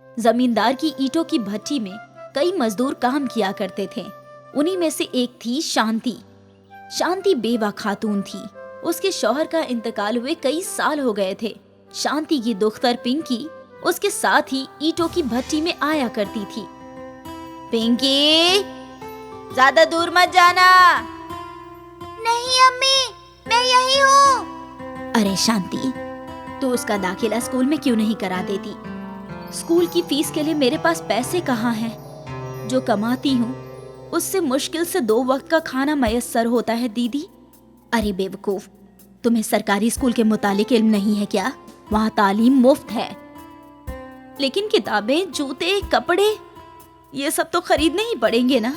जमींदार की ईंटों की भट्टी में कई मजदूर काम किया करते थे। उन्हीं में से एक थी शांति। शांति बेवा खातून थी। उसके शौहर का इंतकाल हुए कई साल हो गए थे। शांति की दुख्तर पिंकी उसके साथ ही ईंटों की भट्टी में आया करती थी। पिंकी, ज्यादा दूर मत जाना। नहीं अम्मी, मैं यही हूँ। अरे शांति, तू उसका दाखिला स्कूल में क्यों नहीं करा देती? स्कूल की फीस के लिए मेरे पास पैसे कहाँ हैं? जो कमाती हूँ उससे मुश्किल से 2 वक्त का खाना मयस्सर होता है दीदी। अरे बेवकूफ, तुम्हें सरकारी स्कूल के मुतालिक इल्म नहीं है क्या? वहाँ तालीम मुफ्त है, लेकिन किताबें, जूते, कपड़े ये सब तो खरीदने ही पड़ेंगे ना।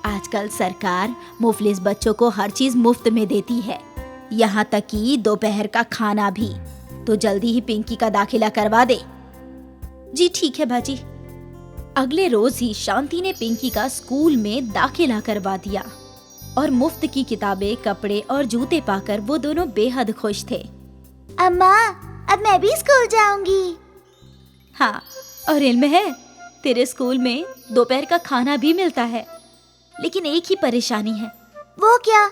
आजकल सरकार मुफलिस बच्चों को हर चीज मुफ्त में देती है, यहाँ तक कि दोपहर का खाना भी। तो जल्दी ही पिंकी का दाखिला करवा दे। जी ठीक है बाजी। अगले रोज ही शांति ने पिंकी का स्कूल में दाखिला करवा दिया और मुफ्त की किताबें, कपड़े और जूते पाकर वो दोनों बेहद खुश थे। अम्मा, अब मैं भी स्कूल जाऊंगी। हाँ, और इल्म है तेरे स्कूल में दोपहर का खाना भी मिलता है, लेकिन एक ही परेशानी है। वो क्या?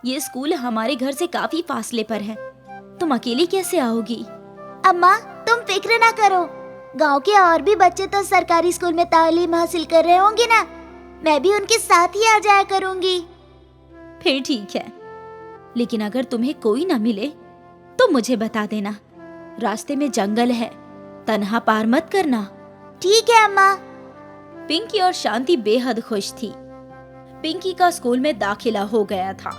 ये स्कूल हमारे घर से काफी फासले पर है। तुम अकेली कैसे आओगी? अम्मा, तुम फिक्र ना करो, गांव के और भी बच्चे तो सरकारी स्कूल में तालीम हासिल कर रहे होंगे ना। मैं भी उनके साथ ही आ जाया करूंगी। फिर ठीक है, लेकिन अगर तुम्हें कोई ना मिले तो मुझे बता देना। रास्ते में जंगल है, तन्हा पार मत करना। ठीक है अम्मा। पिंकी और शांति बेहद खुश थी। पिंकी का स्कूल में दाखिला हो गया था।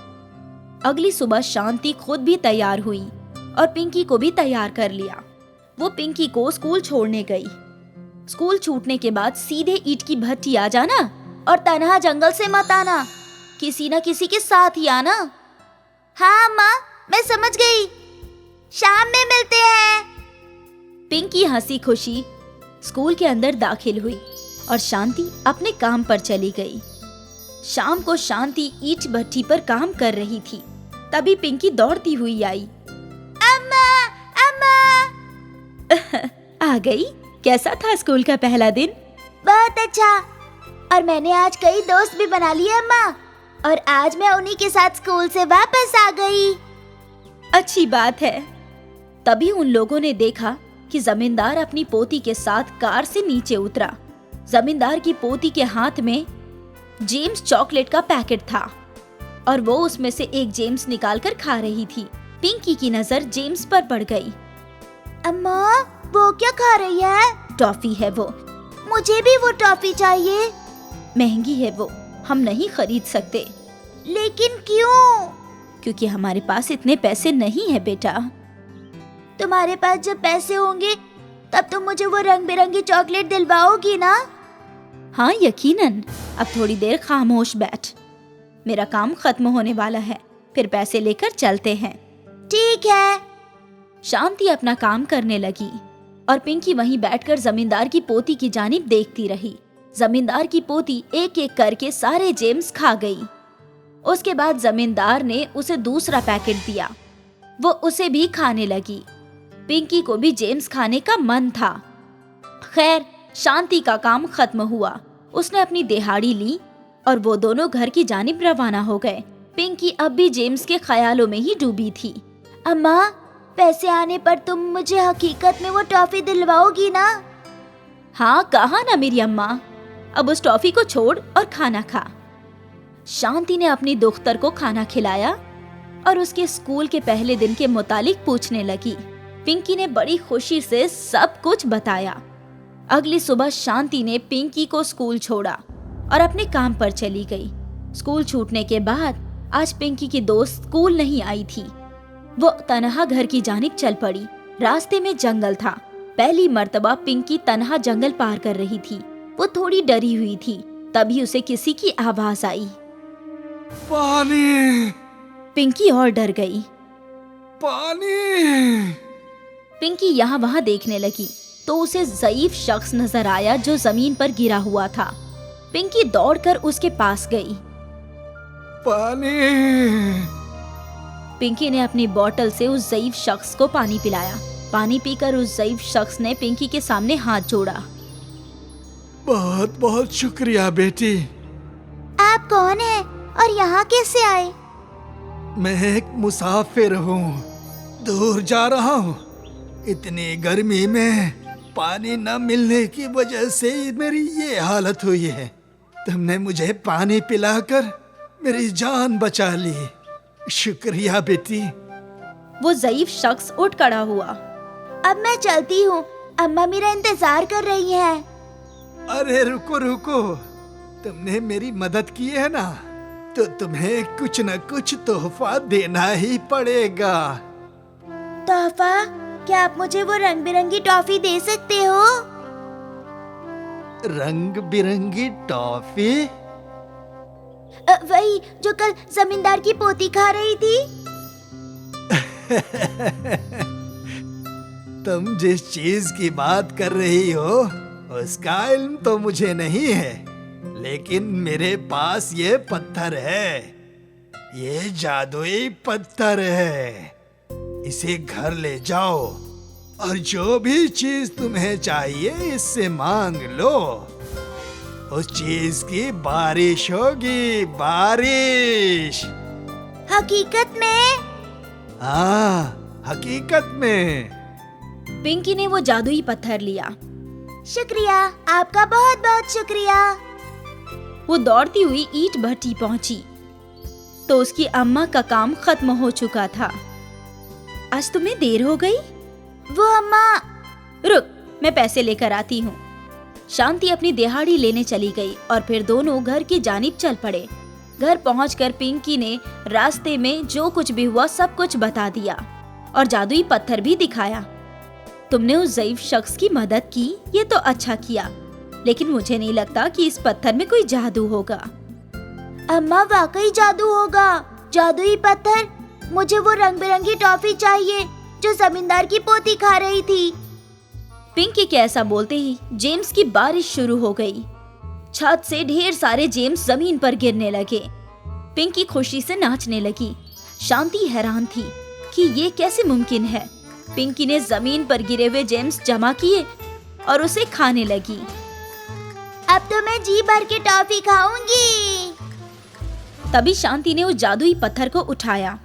अगली सुबह शांति खुद भी तैयार हुई और पिंकी को भी तैयार कर लिया। वो पिंकी को स्कूल छोड़ने गई। स्कूल छूटने के बाद सीधे ईंट की भट्टी आ जाना और तन्हा जंगल से मत आना, किसी न किसी के साथ ही आना। हाँ अम्मा, मैं समझ गई। शाम में मिलते हैं। पिंकी हंसी खुशी स्कूल के अंदर दाखिल हुई और शांति अपने काम पर चली गई। शाम को शांति ईंट भट्टी पर काम कर रही थी, तभी पिंकी दौड़ती हुई आई। अम्मा, अम्मा। आ गई? कैसा था स्कूल का पहला दिन? बहुत अच्छा, और मैंने आज कई दोस्त भी बना लिए अम्मा, और आज मैं उन्हीं के साथ स्कूल से वापस आ गई। अच्छी बात है। तभी उन लोगों ने देखा कि जमींदार अपनी पोती के साथ कार से नीचे उतरा। जमींदार की पोती के हाथ में जेम्स चॉकलेट का पैकेट था और वो उसमें से एक जेम्स निकालकर खा रही थी। पिंकी की नजर जेम्स पर पड़ गई। अम्मा, वो क्या खा रही है? टॉफी है वो। मुझे भी वो टॉफी चाहिए। महंगी है वो, हम नहीं खरीद सकते। लेकिन क्यों? क्योंकि हमारे पास इतने पैसे नहीं है बेटा। तुम्हारे पास जब पैसे होंगे तब तुम मुझे वो रंग बिरंगी चॉकलेट दिलवाओगी ना? हाँ यकीनन। अब थोड़ी देर खामोश बैठ, मेरा काम खत्म होने वाला है, फिर पैसे लेकर चलते हैं। ठीक है। शांति अपना काम करने लगी और पिंकी वहीं बैठकर जमींदार की पोती की जानिब देखती रही। जमींदार की पोती एक एक करके सारे जेम्स खा गई। उसके बाद जमींदार ने उसे दूसरा पैकेट दिया, वो उसे भी खाने लगी। पिंकी को भी जेम्स खाने का मन था। खैर, शांति का काम खत्म हुआ। उसने अपनी दिहाड़ी ली और वो दोनों घर की जानिब रवाना हो गए। पिंकी अब भी जेम्स के ख्यालों में ही डूबी थी। अम्मा, पैसे आने पर तुम मुझे हकीकत में वो टॉफी दिलवाओगी ना? हाँ, कहा ना मेरी अम्मा। अब उस टॉफी को छोड़ और खाना खा। शांति ने अपनी दुख्तर को खाना खिलाया और उसके स्कूल के पहले दिन के मुतालिक पूछने लगी। पिंकी ने बड़ी खुशी से सब कुछ बताया। अगली सुबह शांति ने पिंकी को स्कूल छोड़ा और अपने काम पर चली गई। स्कूल छूटने के बाद आज पिंकी की दोस्त स्कूल नहीं आई थी। वो तन्हा घर की जानिब चल पड़ी। रास्ते में जंगल था। पहली मर्तबा पिंकी तन्हा जंगल पार कर रही थी। वो थोड़ी डरी हुई थी, तभी उसे किसी की आवाज आई। पानी। पिंकी और डर गई। पानी। पिंकी यहाँ वहाँ देखने लगी तो उसे ज़ईफ शख्स नजर आया जो जमीन पर गिरा हुआ था। पिंकी दौड़कर उसके पास गई। पानी। पिंकी ने अपनी बोतल से उस ज़ईफ शख्स को पानी पिलाया। पानी पीकर उस ज़ईफ शख्स ने पिंकी के सामने हाथ जोड़ा। बहुत बहुत शुक्रिया बेटी। आप कौन हैं और यहाँ कैसे आए? मैं एक मुसाफिर हूँ, दूर जा रहा हूँ। इतनी गर्मी में पानी न मिलने की वजह से मेरी ये हालत हुई है। तुमने मुझे पानी पिलाकर मेरी जान बचा ली, शुक्रिया बेटी। वो ज़ईफ शख्स उठ खड़ा हुआ। अब मैं चलती हूँ, अम्मा मेरा इंतजार कर रही हैं। अरे रुको रुको, तुमने मेरी मदद की है ना, तो तुम्हें कुछ न कुछ तोहफा देना ही पड़ेगा। तोहफा? क्या आप मुझे वो रंग बिरंगी टॉफी दे सकते हो? रंग बिरंगी टॉफी? वही जो कल जमींदार की पोती खा रही थी। तुम जिस चीज की बात कर रही हो उसका इल्म तो मुझे नहीं है, लेकिन मेरे पास ये पत्थर है। ये जादुई पत्थर है। इसे घर ले जाओ और जो भी चीज तुम्हें चाहिए इससे मांग लो। उस चीज की बारिश होगी, बारिश। हकीकत में? हाँ, हकीकत में। पिंकी ने वो जादुई पत्थर लिया। शुक्रिया, आपका बहुत बहुत शुक्रिया। वो दौड़ती हुई ईंट भट्टी पहुंची तो उसकी अम्मा का काम खत्म हो चुका था। आज तुम्हें देर हो गई? वो अम्मा। रुक, मैं पैसे लेकर आती हूँ। शांति अपनी दिहाड़ी लेने चली गई और फिर दोनों घर की जानिब चल पड़े। घर पहुंचकर पिंकी ने रास्ते में जो कुछ भी हुआ सब कुछ बता दिया और जादुई पत्थर भी दिखाया। तुमने उस ज़ईफ शख्स की मदद की, ये तो अच्छा किया, लेकिन मुझे नहीं लगता कि इस पत्थर में कोई जादू होगा। अम्मा वाकई जादू होगा। जादुई पत्थर। मुझे वो रंग बिरंगी टॉफी चाहिए जो जमींदार की पोती खा रही थी। पिंकी के ऐसा बोलते ही जेम्स की बारिश शुरू हो गई। छत से ढेर सारे जेम्स जमीन पर गिरने लगे। पिंकी खुशी से नाचने लगी। शांति हैरान थी कि ये कैसे मुमकिन है। पिंकी ने जमीन पर गिरे हुए जेम्स जमा किए और उसे खाने लगी। अब तो मैं जी भर के टॉफी खाऊंगी। तभी शांति ने उस जादुई पत्थर को उठाया।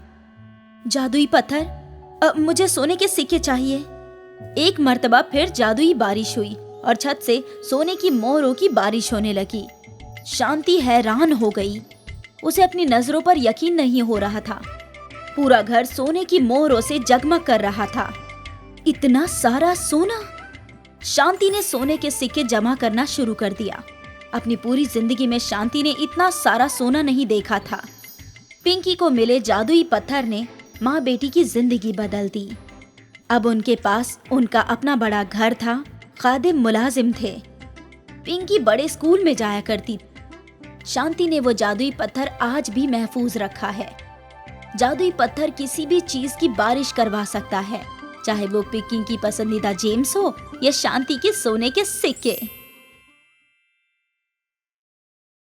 जादुई पत्थर, मुझे सोने के सिक्के चाहिए। एक मर्तबा फिर जादुई बारिश हुई और छत से सोने की मोहरों की बारिश होने लगी। शांति हैरान हो गई। उसे अपनी नजरों पर यकीन नहीं हो रहा था। पूरा घर सोने की मोहरों से जगमग कर रहा था। इतना सारा सोना! शांति ने सोने के सिक्के जमा करना शुरू कर दिया। अपनी पूरी जिंदगी में शांति ने इतना सारा सोना नहीं देखा था। पिंकी को मिले जादुई पत्थर ने माँ बेटी की जिंदगी बदल दी। अब उनके पास उनका अपना बड़ा घर था, खादिम मुलाजिम थे। पिंकी बड़े स्कूल में जाया करती। शांति ने वो जादुई पत्थर आज भी महफूज रखा है। जादुई पत्थर किसी भी चीज की बारिश करवा सकता है, चाहे वो पिंकी की पसंदीदा जेम्स हो या शांति के सोने के सिक्के।